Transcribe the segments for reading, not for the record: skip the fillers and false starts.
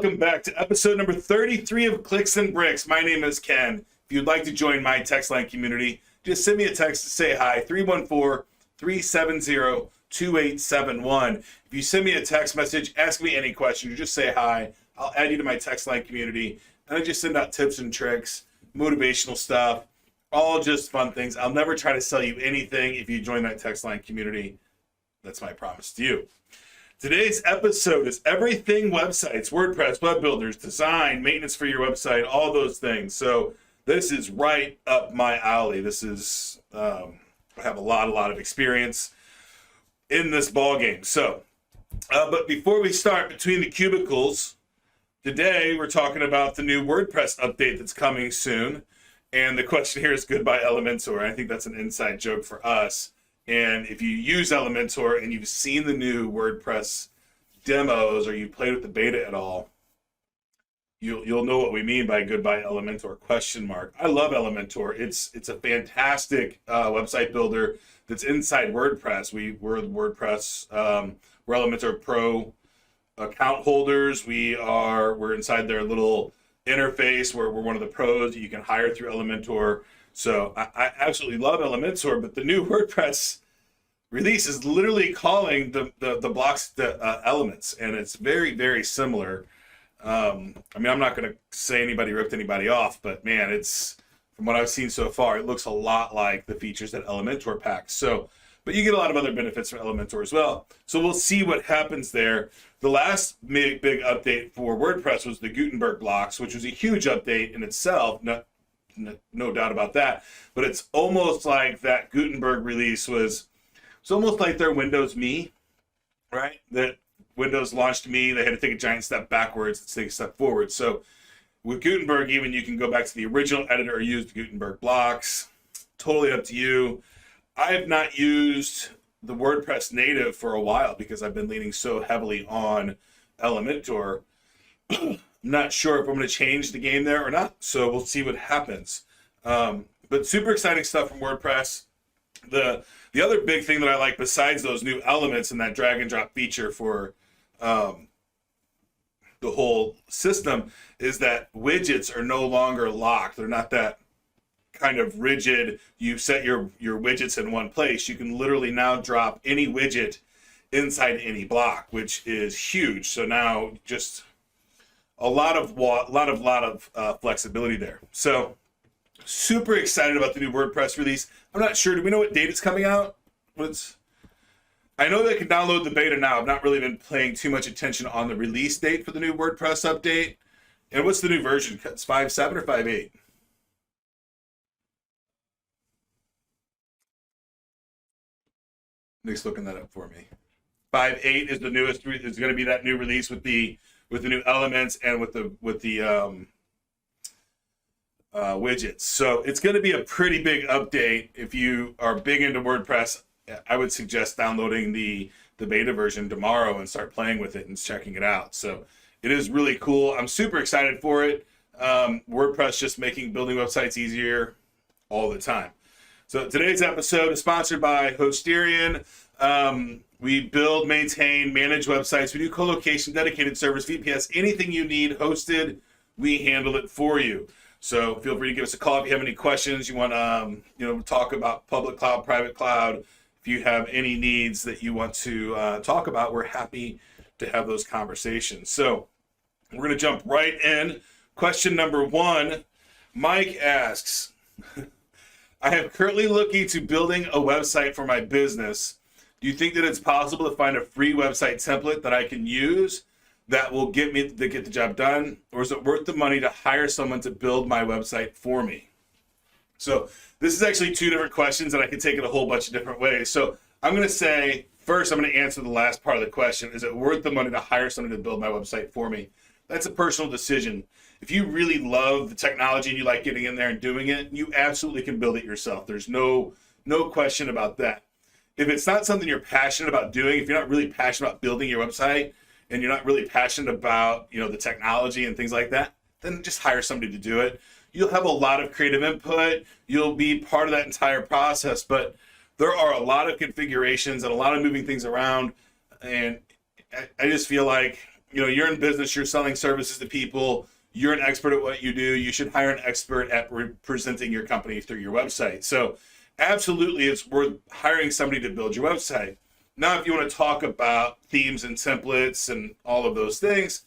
welcome back to episode number 33 of Clicks and Bricks. My name is Ken. If you'd like to join my text line community, just send me a text to say hi, 314-370-2871. If you send me a text message, ask me any question, or just say hi, I'll add you to my text line community. And I just send out tips and tricks, motivational stuff, all just fun things. I'll never try to sell you anything if you join that text line community. That's my promise to you. Today's episode is everything websites, WordPress, web builders, design, maintenance for your website, all those things. So this is right up my alley. This is, I have a lot of experience in this ball game. So, but before we start, between the cubicles, today we're talking about the new WordPress update that's coming soon. And the question here is goodbye Elementor. I think that's an inside joke for us. And if you use Elementor and you've seen the new WordPress demos or you played with the beta at all, you'll know what we mean by goodbye Elementor ? I love Elementor. It's a fantastic website builder that's inside WordPress. We're WordPress. We're Elementor Pro account holders. We're inside their little interface where we're one of the pros that you can hire through Elementor. So I absolutely love Elementor, but the new WordPress release is literally calling the blocks the elements, and it's very similar. I mean, I'm not going to say anybody ripped anybody off, but man, it's, from what I've seen so far, it looks a lot like the features that Elementor packs. So, but you get a lot of other benefits from Elementor as well. So we'll see what happens there. The last big update for WordPress was the Gutenberg blocks, which was a huge update in itself. No doubt about that, but it's almost like that Gutenberg release it's almost like their Windows Me, right? That Windows launched Me, they had to take a giant step backwards to take a step forward. So with Gutenberg, even you can go back to the original editor or use the Gutenberg blocks. Totally up to you. I have not used the WordPress native for a while because I've been leaning so heavily on Elementor. I'm not sure if I'm going to change the game there or not, so we'll see what happens. But super exciting stuff from WordPress. The other big thing that I like besides those new elements and that drag and drop feature for the whole system is that widgets are no longer locked. They're not that kind of rigid. You set your widgets in one place. You can literally now drop any widget inside any block, which is huge. So now just a lot of flexibility there. So super excited about the new WordPress release. I'm not sure. Do we know what date it's coming out? I know they can download the beta now. I've not really been paying too much attention on the release date for the new WordPress update. And what's the new version? It's 5.7 or 5.8? Nick's looking that up for me. 5.8 is the newest. It's going to be that new release with the new elements and with the widgets. So it's going to be a pretty big update. If you are big into WordPress, I would suggest downloading the beta version tomorrow and start playing with it and checking it out. So it is really cool. I'm super excited for it. WordPress just making building websites easier all the time. So today's episode is sponsored by Hosterian. We build, maintain, manage websites. We do co-location, dedicated servers, VPS, anything you need hosted, we handle it for you. So feel free to give us a call if you have any questions. You want to, talk about public cloud, private cloud. If you have any needs that you want to talk about, we're happy to have those conversations. So we're going to jump right in. Question number 1, Mike asks, I am currently looking to building a website for my business. Do you think that it's possible to find a free website template that I can use that will get the job done? Or is it worth the money to hire someone to build my website for me? So this is actually 2 different questions, and I can take it a whole bunch of different ways. So I'm going to say, first, I'm going to answer the last part of the question. Is it worth the money to hire someone to build my website for me? That's a personal decision. If you really love the technology and you like getting in there and doing it, you absolutely can build it yourself. There's no question about that. If it's not something you're passionate about doing, if you're not really passionate about building your website and you're not really passionate about, the technology and things like that, then just hire somebody to do it. You'll have a lot of creative input. You'll be part of that entire process, but there are a lot of configurations and a lot of moving things around. And I just feel like you're in business, you're selling services to people, you're an expert at what you do, you should hire an expert at representing your company through your website. So absolutely, it's worth hiring somebody to build your website. Now, if you want to talk about themes and templates and all of those things,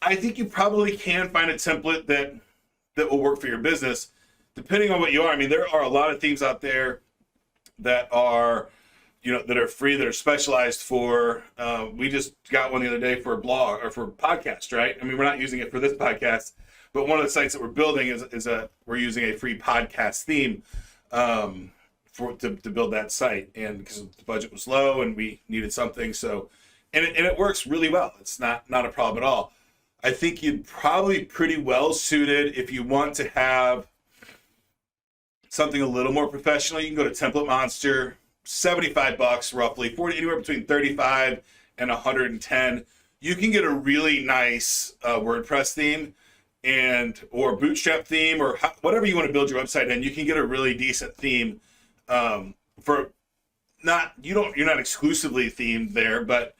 I think you probably can find a template that will work for your business, depending on what you are. I mean, there are a lot of themes out there that are, that are free, that are specialized for, we just got one the other day for a blog or for a podcast, right? I mean, we're not using it for this podcast, but one of the sites that we're building we're using a free podcast theme to build that site. And because the budget was low and we needed something. So, and it works really well. It's not a problem at all. I think you'd probably pretty well suited if you want to have something a little more professional. You can go to Template Monster, $75 roughly, 40, anywhere between 35 and 110. You can get a really nice WordPress theme or Bootstrap theme or whatever you want to build your website in. You can get a really decent theme you're not exclusively themed there, but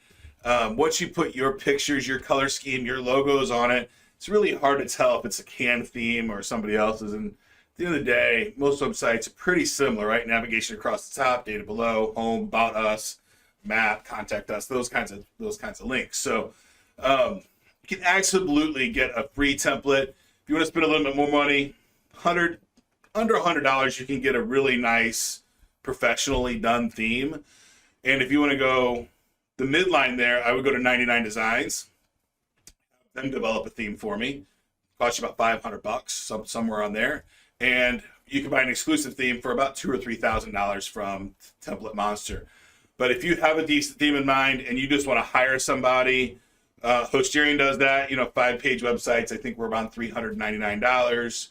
once you put your pictures, your color scheme, your logos on it, it's really hard to tell if it's a canned theme or somebody else's. And at the end of the day, most websites are pretty similar, right? Navigation across the top, data below, home, about us, map, contact us, those kinds of links. So you can absolutely get a free template. If you want to spend a little bit more money, under $100, you can get a really nice, professionally done theme. And if you want to go the midline there, I would go to 99 Designs, have them develop a theme for me. Cost you about $500, somewhere on there. And you can buy an exclusive theme for about $2,000 or $3,000 from Template Monster. But if you have a decent theme in mind and you just want to hire somebody, Hosterian does that. 5-page websites, I think we're around $399.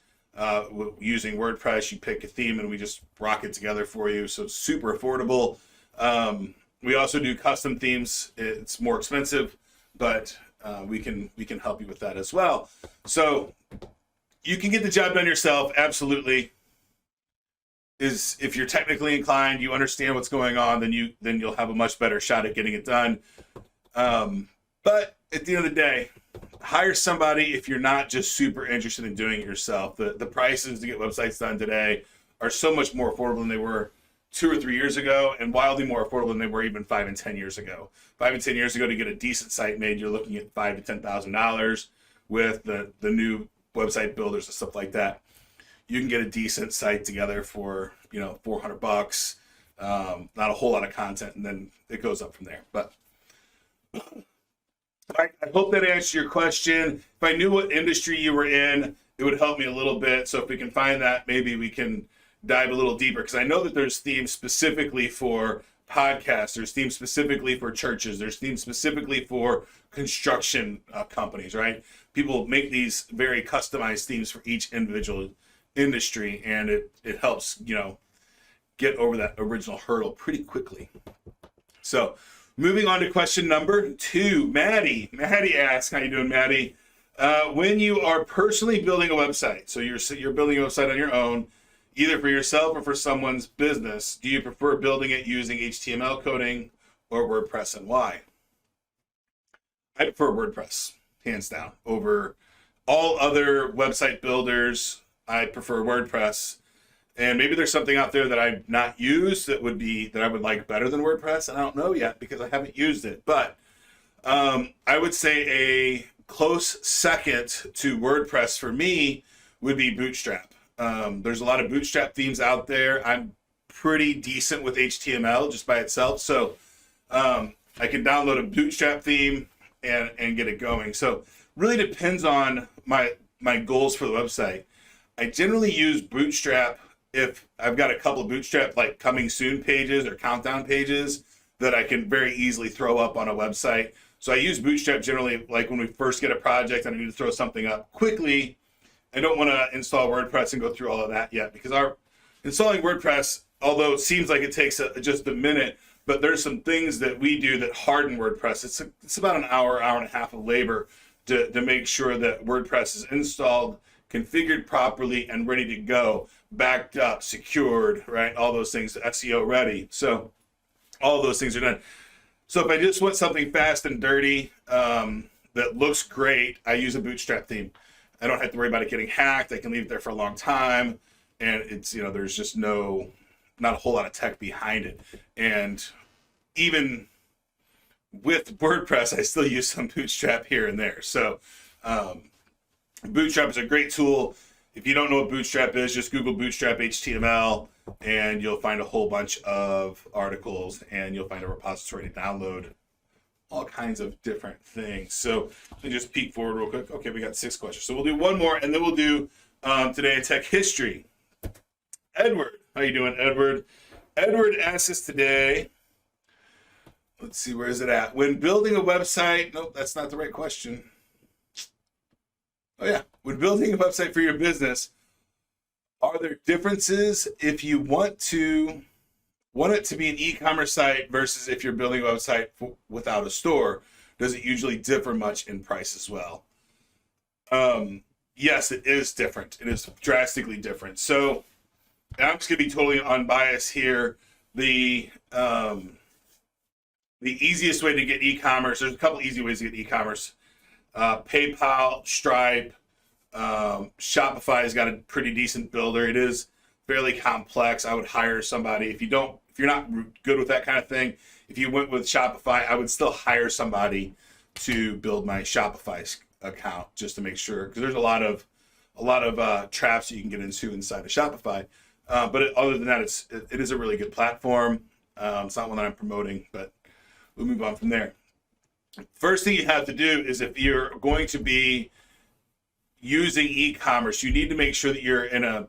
Using WordPress, you pick a theme and we just rock it together for you. So it's super affordable. We also do custom themes. It's more expensive, but we can help you with that as well. So you can get the job done yourself. Absolutely. If you're technically inclined, you understand what's going on, then you'll have a much better shot at getting it done. But at the end of the day, hire somebody if you're not just super interested in doing it yourself. The prices to get websites done today are so much more affordable than they were 2 or 3 years ago, and wildly more affordable than they were even 5 and 10 years ago. 5 and 10 years ago, to get a decent site made, you're looking at $5,000 to $10,000 with the new website builders and stuff like that. You can get a decent site together for $400, not a whole lot of content, and then it goes up from there. But I hope that answered your question. If I knew what industry you were in, it would help me a little bit. So if we can find that, maybe we can dive a little deeper, because I know that there's themes specifically for podcasts, there's themes specifically for churches, there's themes specifically for construction companies, right? People make these very customized themes for each individual industry, and it helps get over that original hurdle pretty quickly. So moving on to question number 2, Maddie asks, how you doing, Maddie? When you are personally building a website, so you're building a website on your own, either for yourself or for someone's business, do you prefer building it using HTML coding or WordPress, and why? I prefer WordPress, hands down, over all other website builders. I prefer WordPress, and maybe there's something out there that I've not used that I would like better than WordPress, and I don't know yet because I haven't used it. But I would say a close second to WordPress for me would be Bootstrap. There's a lot of Bootstrap themes out there. I'm pretty decent with HTML just by itself, so I can download a Bootstrap theme and get it going. So really depends on my goals for the website. I generally use Bootstrap if I've got a couple of Bootstrap like coming soon pages or countdown pages that I can very easily throw up on a website. So I use Bootstrap generally like when we first get a project and I need to throw something up quickly. I don't want to install WordPress and go through all of that yet, because installing WordPress, although it seems like it takes just a minute, but there's some things that we do that harden WordPress. It's about an hour and a half of labor to make sure that WordPress is installed, configured properly, and ready to go, backed up, secured, right? All those things, SEO ready. So all those things are done. So if I just want something fast and dirty, that looks great, I use a Bootstrap theme. I don't have to worry about it getting hacked. I can leave it there for a long time, and it's, you know, there's just not a whole lot of tech behind it. And even with WordPress, I still use some Bootstrap here and there. So Bootstrap is a great tool. If you don't know what Bootstrap is, just Google Bootstrap HTML, and you'll find a whole bunch of articles, and you'll find a repository to download all kinds of different things. So let me just peek forward real quick. Okay, we got 6 questions. So we'll do one more, and then we'll do today in tech history. Edward, how you doing, Edward? Edward asks us today, let's see, where is it at? When building a website, nope, that's not the right question. Oh yeah, when building a website for your business, are there differences if you want it to be an e-commerce site versus if you're building a website without a store? Does it usually differ much in price as well? Yes, it is different. It is drastically different. So I'm just gonna be totally unbiased here. The easiest way to get e-commerce, there's a couple easy ways to get e-commerce. PayPal, Stripe, Shopify has got a pretty decent builder. It is fairly complex. I would hire somebody. If you're not good with that kind of thing, if you went with Shopify, I would still hire somebody to build my Shopify account just to make sure, because there's a lot of traps you can get into inside of Shopify. But other than that, it is a really good platform. It's not one that I'm promoting, but we'll move on from there. First thing you have to do is, if you're going to be using e-commerce, you need to make sure that you're in a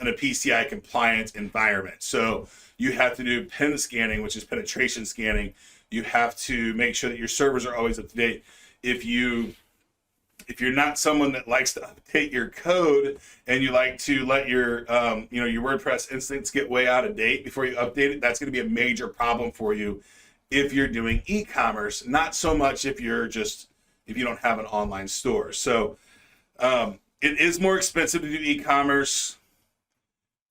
PCI compliant environment. So you have to do PIN scanning, which is penetration scanning. You have to make sure that your servers are always up to date. If you're not someone that likes to update your code, and you like to let your your WordPress instance get way out of date before you update it, that's going to be a major problem for you if you're doing e-commerce. Not so much if you don't have an online store. So it is more expensive to do e-commerce.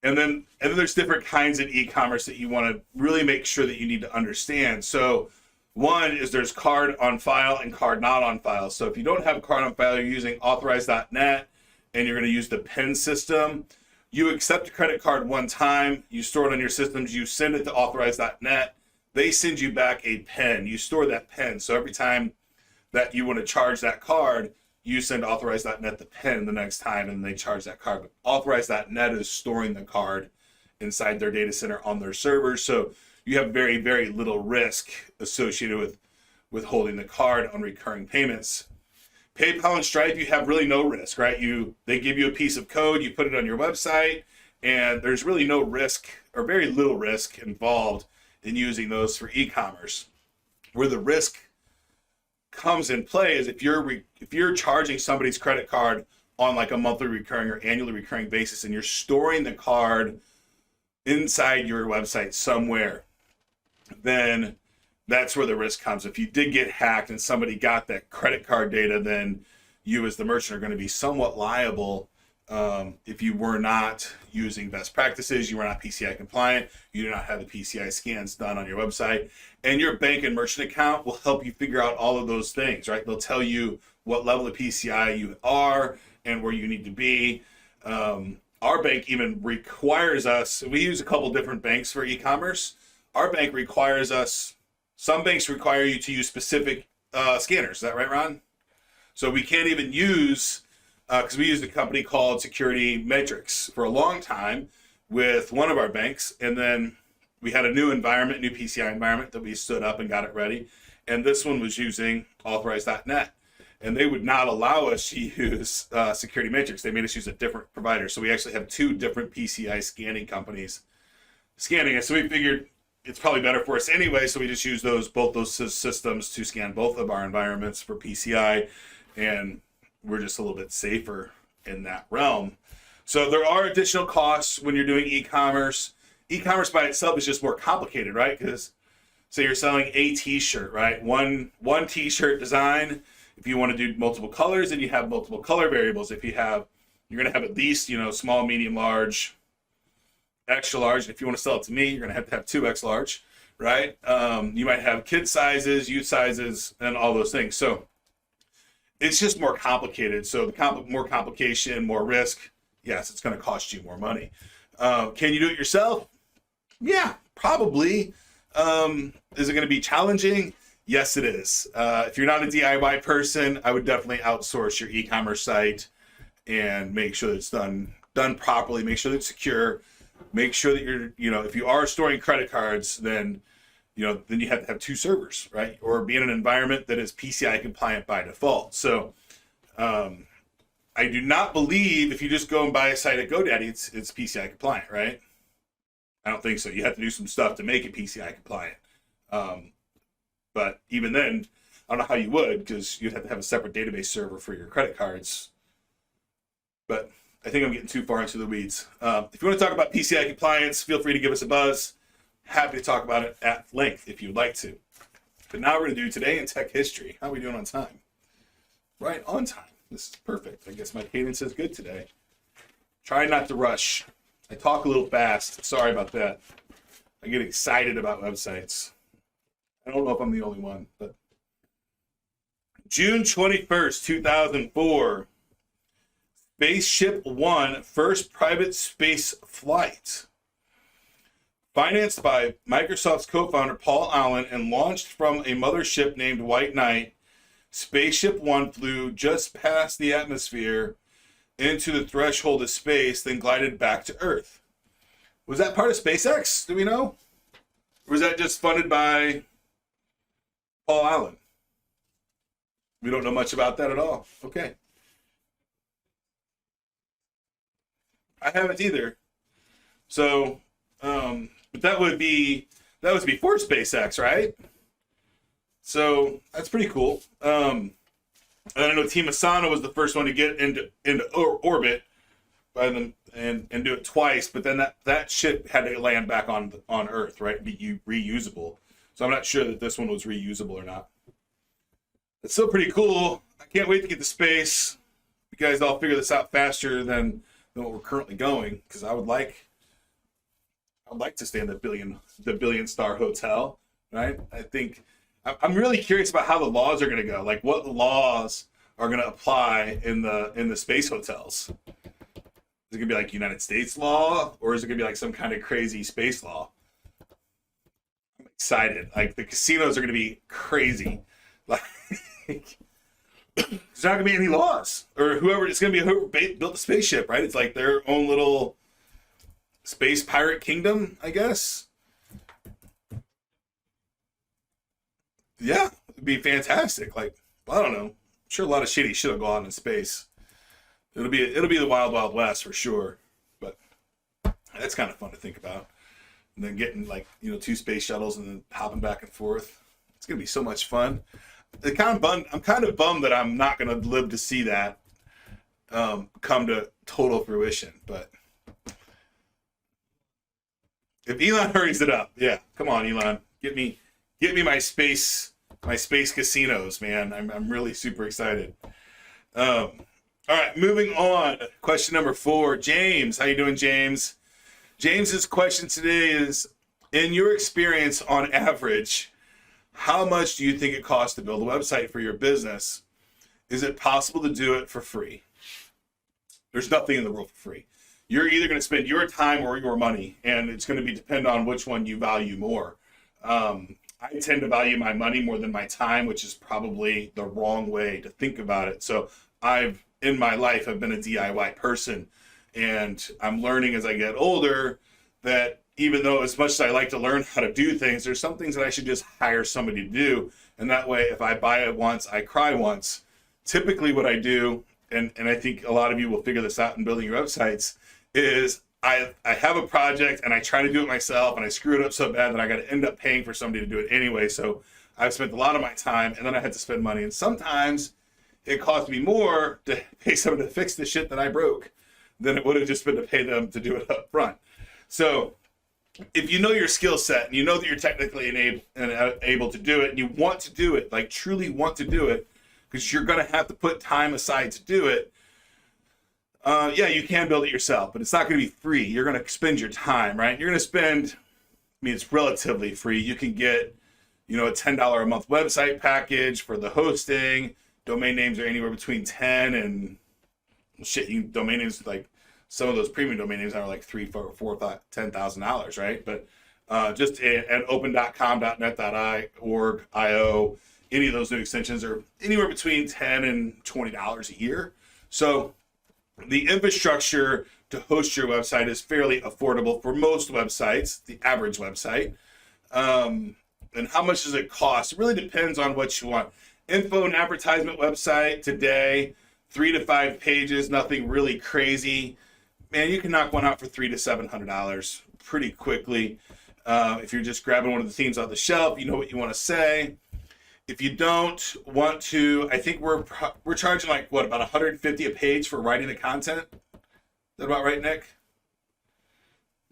And then there's different kinds of e-commerce that you want to really make sure that you need to understand. So one is there's card on file and card not on file. So if you don't have a card on file, you're using authorize.net, and you're going to use the PIN system. You accept a credit card one time, you store it on your systems, you send it to authorize.net. They send you back a PIN. You store that PIN. So every time that you want to charge that card, you send authorize.net the PIN the next time, and they charge that card. But authorize.net is storing the card inside their data center on their servers. So you have very, very little risk associated with holding the card on recurring payments. PayPal and Stripe, you have really no risk, right? They give you a piece of code, you put it on your website, and there's really no risk, or very little risk, involved in using those for e-commerce. Where the risk comes in play is if you're charging somebody's credit card on like a monthly recurring or annually recurring basis, and you're storing the card inside your website somewhere, then that's where the risk comes. If you did get hacked and somebody got that credit card data, then you as the merchant are going to be somewhat liable if you were not using best practices, you were not PCI compliant, you do not have the PCI scans done on your website. And your bank and merchant account will help you figure out all of those things, right? They'll tell you what level of PCI you are and where you need to be. Our bank even requires us, we use a couple different banks for e-commerce. Our bank requires us, some banks require you to use specific scanners. Is that right, Ron? So we can't even use, because we used a company called Security Matrix for a long time with one of our banks, and then we had a new PCI environment that we stood up and got it ready, and this one was using authorize.net, and they would not allow us to use Security Matrix. They made us use a different provider, so we actually have 2 different PCI scanning companies scanning it. So we figured it's probably better for us anyway, so we just use both those systems to scan both of our environments for PCI, and we're just a little bit safer in that realm. So there are additional costs when you're doing e-commerce. E-commerce by itself is just more complicated, right? Because say you're selling a t-shirt, right? One t-shirt design. If you want to do multiple colors, then you have multiple color variables. You're going to have at least, small, medium, large, extra large. If you want to sell it to me, you're going to have 2 extra large, right? You might have kid sizes, youth sizes, and all those things. So it's just more complicated. So the more complication, more risk. Yes, it's going to cost you more money. Can you do it yourself? Yeah, probably. Is it going to be challenging? Yes, it is. If you're not a DIY person, I would definitely outsource your e-commerce site and make sure that it's done properly. Make sure that it's secure. Make sure that if you are storing credit cards, then you have to have 2 servers, right? Or be in an environment that is PCI compliant by default. So I do not believe if you just go and buy a site at GoDaddy, it's PCI compliant, right? I don't think so. You have to do some stuff to make it PCI compliant. But even then, I don't know how you would, because you'd have to have a separate database server for your credit cards. But I think I'm getting too far into the weeds. If you want to talk about PCI compliance, feel free to give us a buzz. Happy to talk about it at length if you'd like to. But now we're going to do Today in Tech History. How are we doing on time? Right on time. This is perfect. I guess my cadence is good today. Try not to rush. I talk a little fast. Sorry about that. I get excited about websites. I don't know if I'm the only one, but June 21st, 2004. Spaceship One first private space flight. Financed by Microsoft's co-founder Paul Allen and launched from a mothership named White Knight, Spaceship One flew just past the atmosphere into the threshold of space, then glided back to Earth. Was that part of SpaceX? Do we know? Or was that just funded by Paul Allen? We don't know much about that at all. Okay. I haven't either. So, but that was before SpaceX, right? So that's pretty cool. And I know Team Asana was the first one to get into orbit, and do it twice. But then that ship had to land back on Earth, right? Be reusable. So I'm not sure that this one was reusable or not. It's still pretty cool. I can't wait to get to space. You guys all figure this out faster than what we're currently going, because I would like to stay in the billion star hotel, right? I think I'm really curious about how the laws are going to go. Like, what laws are going to apply in the space hotels? Is it going to be like United States law, or is it going to be like some kind of crazy space law? I'm excited. Like, the casinos are going to be crazy. Like, there's not going to be any laws, or it's going to be whoever built the spaceship, right? It's like their own little space pirate kingdom, I guess. Yeah, it'd be fantastic. Like, I don't know. I'm sure a lot of shitty shit will go on in space. It'll be the wild, wild west for sure. But that's kind of fun to think about. And then getting 2 space shuttles and then hopping back and forth. It's gonna be so much fun. I'm kind of bummed that I'm not gonna live to see that come to total fruition. But if Elon hurries it up, yeah, come on, Elon, get me my space casinos, man. I'm really super excited. All right, moving on. Question number 4. James, how you doing, James? James's question today is: in your experience, on average, how much do you think it costs to build a website for your business? Is it possible to do it for free? There's nothing in the world for free. You're either going to spend your time or your money, and it's going to depend on which one you value more. I tend to value my money more than my time, which is probably the wrong way to think about it. So in my life, I've been a DIY person, and I'm learning as I get older that even though as much as I like to learn how to do things, there's some things that I should just hire somebody to do. And that way, if I buy it once, I cry once. Typically what I do, and I think a lot of you will figure this out in building your websites, is I have a project and I try to do it myself, and I screw it up so bad that I got to end up paying for somebody to do it anyway. So I've spent a lot of my time, and then I had to spend money. And sometimes it cost me more to pay someone to fix the shit that I broke than it would have just been to pay them to do it up front. So if you know your skill set and you know that you're technically able to do it, and you want to do it, like truly want to do it, because you're going to have to put time aside to do it, yeah, you can build it yourself, but it's not going to be free. You're going to spend your time, right? You're going to spend, it's relatively free. You can get, a $10 a month website package for the hosting. domain names are anywhere between 10 and shit. Domain names, like some of those premium domain names are like $10,000, right? But just at open.com, .net, .org, .io, any of those new extensions are anywhere between $10 and $20 a year. So the infrastructure to host your website is fairly affordable for most websites, the average website. And how much does it cost? It really depends on what you want. Info and advertisement website today, 3 to 5 pages, nothing really crazy. Man, you can knock one out for $300 to $700 pretty quickly. If you're just grabbing one of the themes off the shelf, you know what you want to say. If you don't want to, I think we're charging like what, about $150 a page for writing the content. Is that about right, Nick?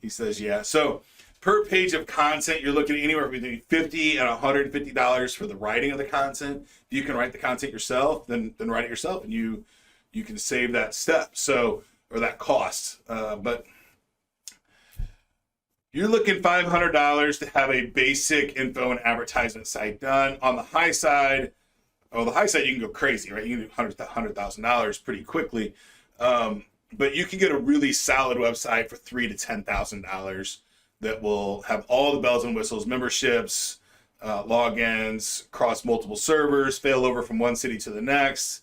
He says yeah. So per page of content, you're looking at anywhere between $50 and $150 for the writing of the content. If you can write the content yourself, then write it yourself, and you can save that step, or that cost. But you're looking $500 to have a basic info and advertisement site done. On the high side, you can go crazy, right? You can do $100,000 pretty quickly. But you can get a really solid website for $3,000 to $10,000 that will have all the bells and whistles, memberships, logins, across multiple servers, fail over from one city to the next.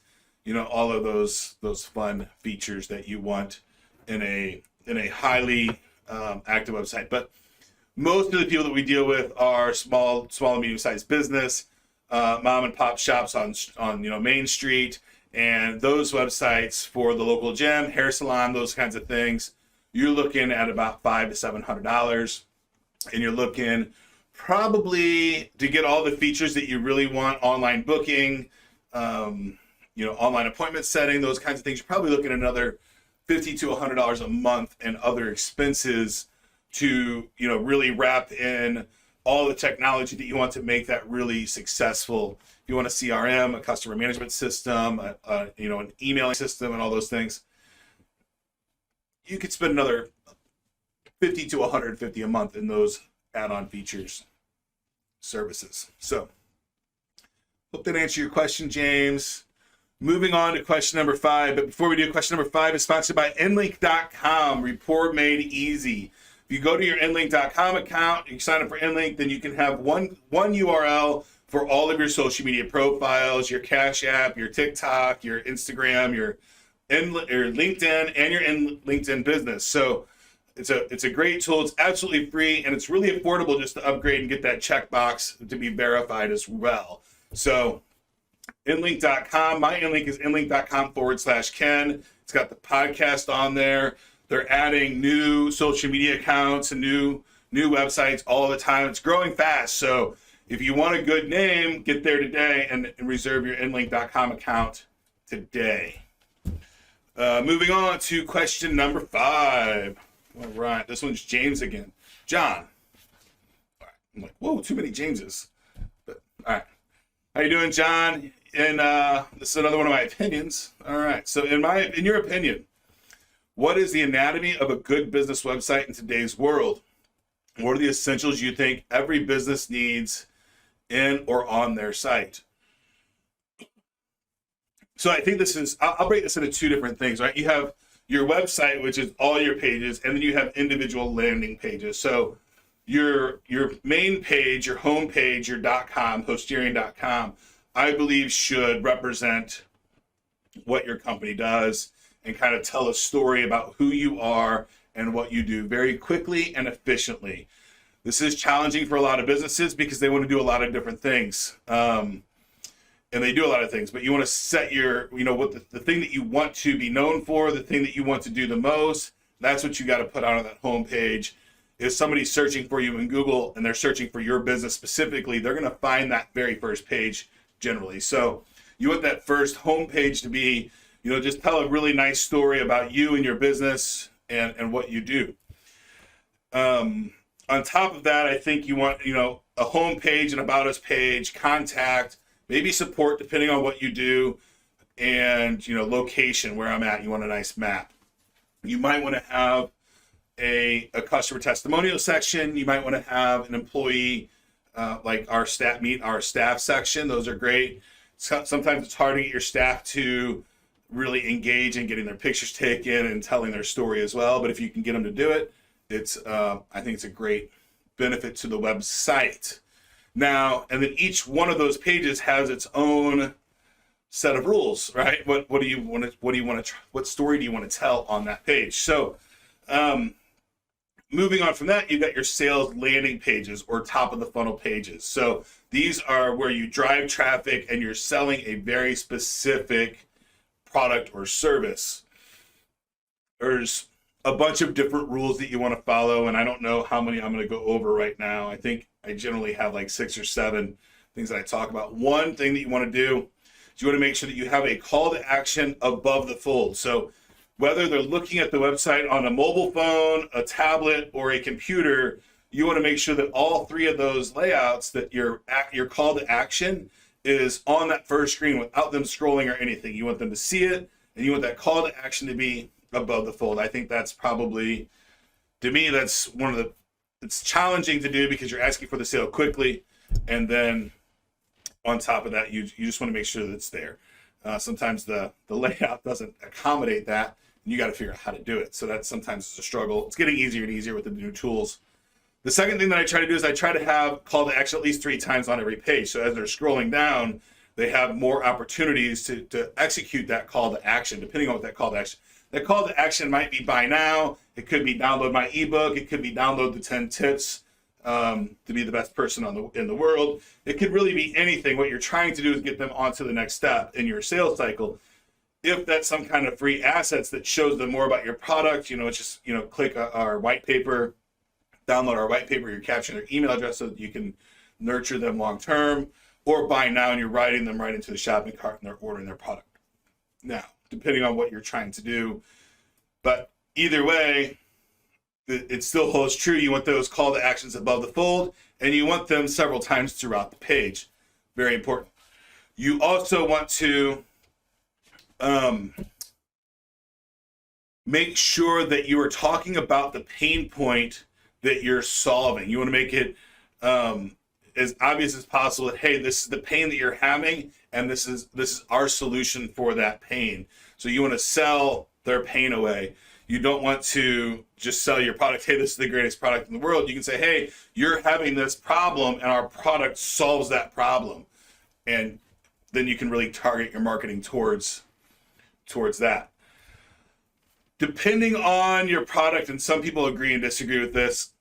All of those fun features that you want in a highly active website. But most of the people that we deal with are small and medium-sized business, mom and pop shops on Main Street, and those websites for the local gym, hair salon, those kinds of things. You're looking at about $500 to $700, and you're looking probably to get all the features that you really want: online booking, online appointment setting, those kinds of things. You're probably looking at another $50 to $100 a month and other expenses to really wrap in all the technology that you want to make that really successful. If you want a CRM, a customer management system, an emailing system, and all those things, you could spend another $50 to $150 a month in those add-on features, services. So, hope that answered your question, James. Moving on to question number 5. But before we do, question number 5 is sponsored by nlink.com, Report Made Easy. If you go to your nlink.com account, you sign up for nlink, then you can have one URL for all of your social media profiles, your Cash App, your TikTok, your Instagram, your LinkedIn, and your LinkedIn business. So it's a great tool. It's absolutely free, and it's really affordable just to upgrade and get that checkbox to be verified as well. So nlink.com, my nlink is nlink.com/Ken. It's got the podcast on there. They're adding new social media accounts and new websites all the time. It's growing fast. So if you want a good name, get there today and reserve your nlink.com account today. Moving on to question number 5. All right, this one's James again. John. All right. I'm like, whoa, too many Jameses. But all right. How you doing, John? And this is another one of my opinions. All right. So in your opinion, what is the anatomy of a good business website in today's world? What are the essentials you think every business needs in or on their site? So I think I'll break this into 2 different things, right? You have your website, which is all your pages, and then you have individual landing pages. So your main page, your home page, your .com, hosterian.com, I believe should represent what your company does and kind of tell a story about who you are and what you do very quickly and efficiently. This is challenging for a lot of businesses because they want to do a lot of different things. And they do a lot of things, but you want to set your, what the thing that you want to be known for, the thing that you want to do the most, that's what you got to put out on that home page. If somebody's searching for you in Google and they're searching for your business specifically, they're going to find that very first page generally. So you want that first home page to be, just tell a really nice story about you and your business and what you do. On top of that, I think you want, a home page, an about us page, contact, maybe support depending on what you do, and location, where I'm at. You want a nice map. You might want to have a customer testimonial section. You might want to have an employee like our staff section. Those are great. Sometimes it's hard to get your staff to really engage in getting their pictures taken and telling their story as well. But if you can get them to do it, I think it's a great benefit to the website. Now, and then each one of those pages has its own set of rules, right? What story do you want to tell on that page? So, moving on from that, you've got your sales landing pages or top of the funnel pages. So these are where you drive traffic and you're selling a very specific product or service. There's a bunch of different rules that you want to follow, and I don't know how many I'm going to go over right now. I think I generally have like 6 or 7 things that I talk about. One thing that you want to do is you want to make sure that you have a call to action above the fold. So whether they're looking at the website on a mobile phone, a tablet, or a computer, you want to make sure that all 3 of those layouts, that your call to action is on that first screen without them scrolling or anything. You want them to see it, and you want that call to action to be above the fold. I think that's probably, to me, that's it's challenging to do because you're asking for the sale quickly, and then on top of that, you just want to make sure that it's there. Sometimes the layout doesn't accommodate that, and you got to figure out how to do it. So that sometimes is a struggle. It's getting easier and easier with the new tools. The second thing that I try to do is I try to have call to action at least 3 times on every page. So as they're scrolling down, they have more opportunities to execute that call to action, depending on what that call to action. That call to action might be buy now. It could be download my ebook. It could be download the 10 tips to be the best person in the world. It could really be anything. What you're trying to do is get them onto the next step in your sales cycle. If that's some kind of free assets that shows them more about your product, it's just, click our white paper, download our white paper, you're capturing their email address so that you can nurture them long term, or buy now and you're writing them right into the shopping cart and they're ordering their product now, depending on what you're trying to do. But either way, it still holds true. You want those call to actions above the fold, and you want them several times throughout the page. Very important. You also want to make sure that you are talking about the pain point that you're solving. You want to make it as obvious as possible that, hey, this is the pain that you're having, and this is our solution for that pain. So you want to sell their pain away. You don't want to just sell your product. Hey, this is the greatest product in the world. You can say, hey, you're having this problem, and our product solves that problem. And then you can really target your marketing towards that. Depending on your product, and some people agree and disagree with this,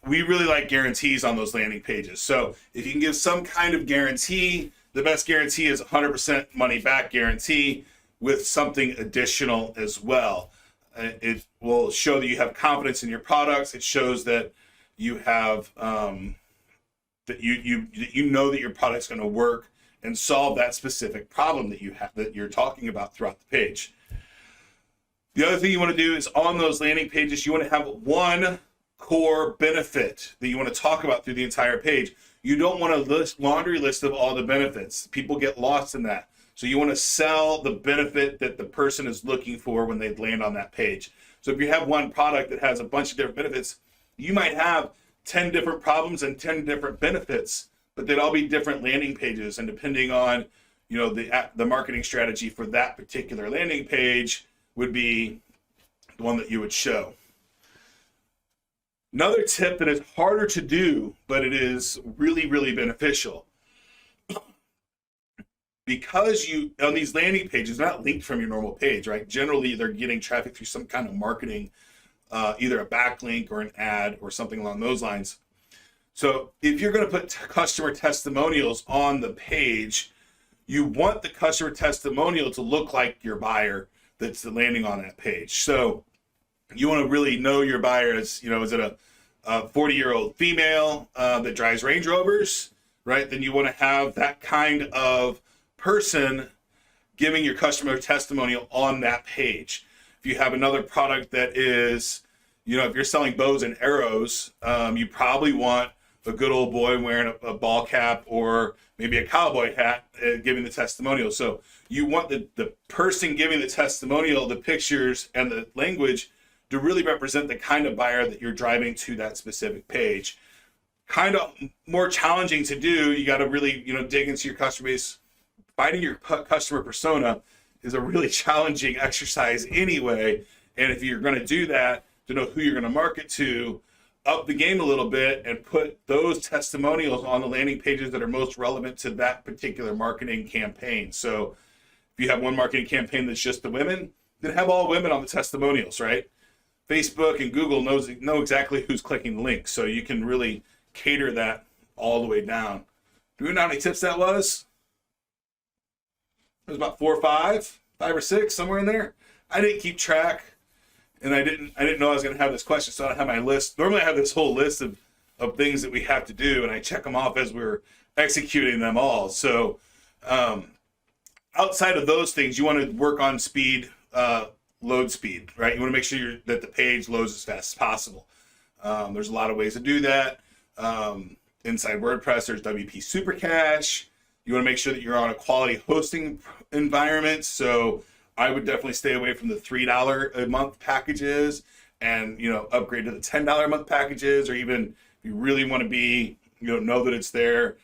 we really like guarantees on those landing pages. So if you can give some kind of guarantee, the best guarantee is 100% money back guarantee with something additional as well. It will show that you have confidence in your products. It shows that you have that you know that your product's going to work and solve that specific problem that you're talking about throughout the page. The other thing you want to do is on those landing pages, you want to have one core benefit that you want to talk about through the entire page. You don't want a laundry list of all the benefits. People get lost in that. So you want to sell the benefit that the person is looking for when they land on that page. So if you have one product that has a bunch of different benefits, you might have 10 different problems and 10 different benefits, but they'd all be different landing pages. And depending on, the marketing strategy for that particular landing page would be the one that you would show. Another tip that is harder to do, but it is really, really beneficial. Because on these landing pages, not linked from your normal page, right? Generally, they're getting traffic through some kind of marketing, either a backlink or an ad or something along those lines. So if you're going to put customer testimonials on the page, you want the customer testimonial to look like your buyer that's landing on that page. So you want to really know your buyer as, is it a 40-year-old female that drives Range Rovers, right? Then you want to have that kind of person giving your customer testimonial on that page. If you have another product that is, if you're selling bows and arrows, you probably want a good old boy wearing a ball cap or maybe a cowboy hat giving the testimonial. So you want the person giving the testimonial, the pictures and the language to really represent the kind of buyer that you're driving to that specific page. Kind of more challenging to do. You got to really, dig into your customer base finding your customer persona is a really challenging exercise anyway. And if you're going to do that, to know who you're going to market to, up the game a little bit and put those testimonials on the landing pages that are most relevant to that particular marketing campaign. So if you have one marketing campaign that's just the women, then have all women on the testimonials, right? Facebook and Google know exactly who's clicking the link, so you can really cater that all the way down. Do we know how many tips that was? It was about 4 or 5 or 6, somewhere in there. I didn't keep track, and I didn't know I was going to have this question, so I don't have my list. Normally I have this whole list of things that we have to do, and I check them off as we're executing them all. So outside of those things, you want to work on speed, load speed, right? You want to make sure that the page loads as fast as possible. There's a lot of ways to do that. Inside WordPress, there's WP Supercache. You want to make sure that you're on a quality hosting environment. So I would definitely stay away from the $3 a month packages and, upgrade to the $10 a month packages, or even if you really want to be, know that it's there,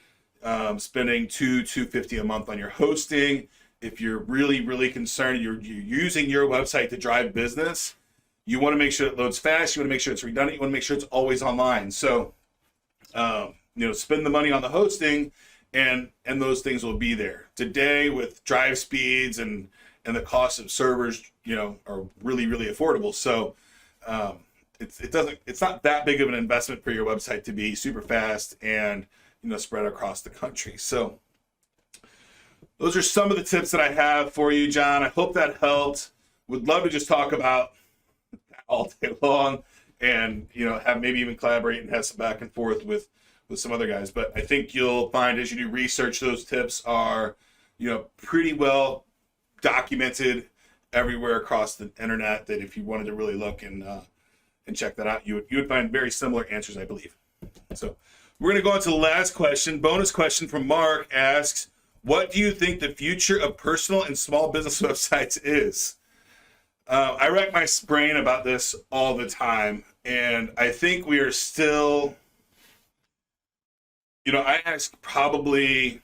spending $250 a month on your hosting. If you're really, really concerned, you're using your website to drive business, you want to make sure it loads fast. You want to make sure it's redundant. You want to make sure it's always online. So, spend the money on the hosting, and those things will be there. Today, with drive speeds and the cost of servers, are really, really affordable. So, it's not that big of an investment for your website to be super fast and spread across the country. So those are some of the tips that I have for you, John. I hope that helped. Would love to just talk about that all day long, and have maybe even collaborate and have some back and forth with some other guys. But I think you'll find as you do research, those tips are pretty well documented everywhere across the internet, that if you wanted to really look and check that out, you would find very similar answers, I believe. So we're going to go on to the last question. Bonus question from Mark asks, what do you think the future of personal and small business websites is? I rack my brain about this all the time, and I think we are still, I ask probably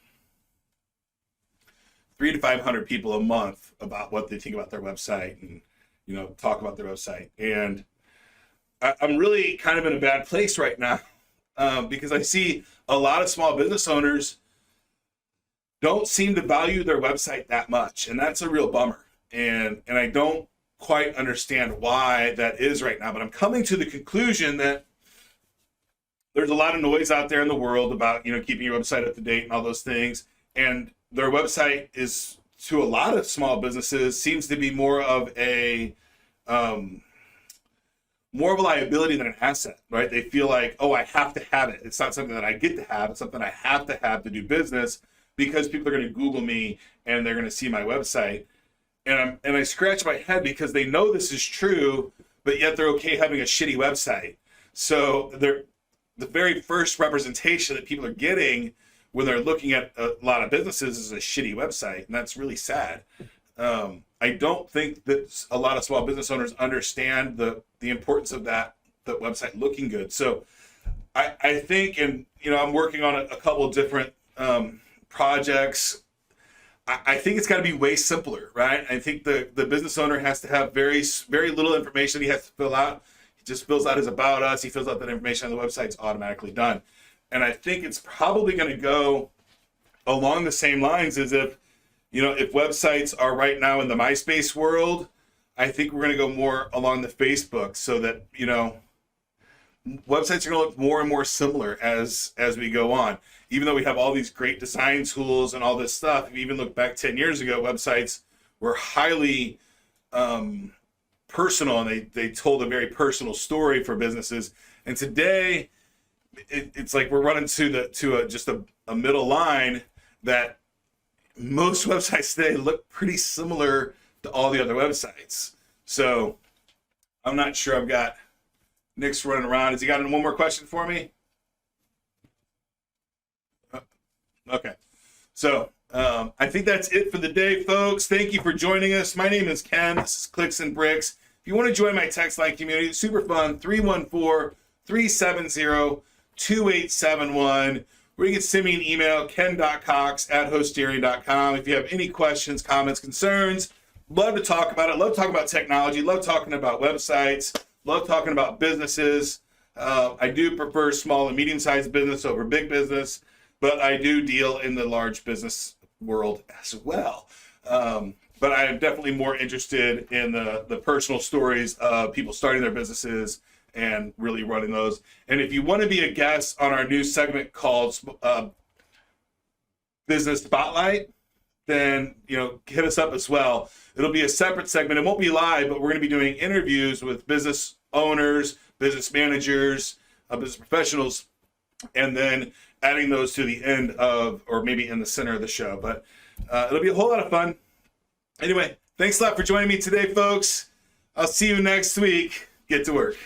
300 to 500 people a month about what they think about their website, and talk about their website. And I'm really kind of in a bad place right now, because I see a lot of small business owners don't seem to value their website that much, and that's a real bummer. And I don't quite understand why that is right now, but I'm coming to the conclusion that there's a lot of noise out there in the world about keeping your website up to date and all those things, and their website is, to a lot of small businesses, seems to be more of a liability than an asset, right? They feel like, I have to have it. It's not something that I get to have. It's something I have to do business, because people are going to Google me and they're going to see my website. And I scratch my head, because they know this is true, but yet they're okay having a shitty website. So the very first representation that people are getting when they're looking at a lot of businesses is a shitty website, and that's really sad. I don't think that a lot of small business owners understand the importance of that website looking good. So I think, and I'm working on a couple of different projects. I think it's got to be way simpler, right? I think the business owner has to have very, very little information he has to fill out. He just fills out his about us. He fills out that information on the website. It's automatically done. And I think it's probably going to go along the same lines as if websites are right now in the MySpace world. I think we're going to go more along the Facebook, so that, websites are going to look more and more similar as we go on. Even though we have all these great design tools and all this stuff, if you even look back 10 years ago, websites were highly personal, and they told a very personal story for businesses. And today, it's like we're running to just a middle line, that most websites today look pretty similar to all the other websites. So I'm not sure. I've got Nick's running around. Has he got one more question for me? Okay. So I think that's it for the day, folks. Thank you for joining us. My name is Ken. This is Clicks and Bricks. If you want to join my text line community, it's super fun. 314-370-2871. Or you can send me an email, ken.cox@hoststeering.com. If you have any questions, comments, concerns, love to talk about it. Love talking about technology. Love talking about websites. Love talking about businesses. I do prefer small and medium-sized business over big business, but I do deal in the large business world as well. But I am definitely more interested in the personal stories of people starting their businesses and really running those. And if you want to be a guest on our new segment called Business Spotlight, then hit us up as well. It'll be a separate segment. It won't be live, but we're going to be doing interviews with business owners, business managers, business professionals, and then adding those to the end of, or maybe in the center of the show. But it'll be a whole lot of fun. Anyway, thanks a lot for joining me today, folks. I'll see you next week. Get to work.